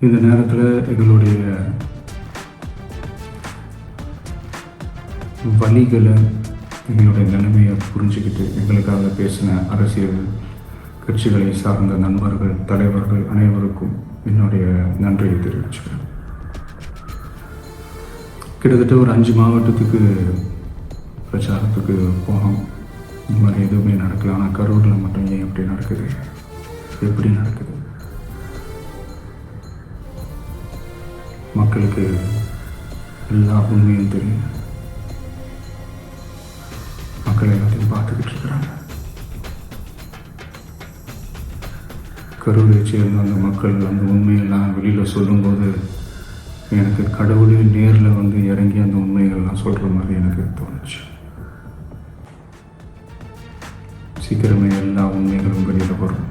இந்த நேரத்தில் எங்களுடைய வழிகளை, எங்களுடைய நிலைமையை புரிஞ்சுக்கிட்டு எங்களுக்காக பேசின அரசியல் கட்சிகளை சார்ந்த நண்பர்கள், தலைவர்கள் அனைவருக்கும் என்னுடைய நன்றியை தெரிவிச்சுக்கிறேன். கிட்டத்தட்ட ஒரு 5 மாவட்டத்துக்கு பிரச்சாரத்துக்கு போனோம். இந்த மாதிரி எதுவுமே நடக்கல. ஆனால் கரூரில் மட்டும் ஏன் எப்படி நடக்குது, எப்படி நடக்குது? மக்களுக்கு எல்லா உண்மையும் தெரியும். மக்கள் எல்லாத்தையும் பார்த்துக்கிட்டு இருக்கிறாங்க. கரூரை சேர்ந்த அந்த மக்கள் அந்த உண்மையெல்லாம் வெளியில் சொல்லும்போது எனக்கு கடவுளே நேரில் வந்து இறங்கி அந்த உண்மைகள்லாம் சொல்கிற மாதிரி எனக்கு தோணுச்சு. சீக்கிரமே எல்லா உண்மைகளும் வெளியில் வரும்.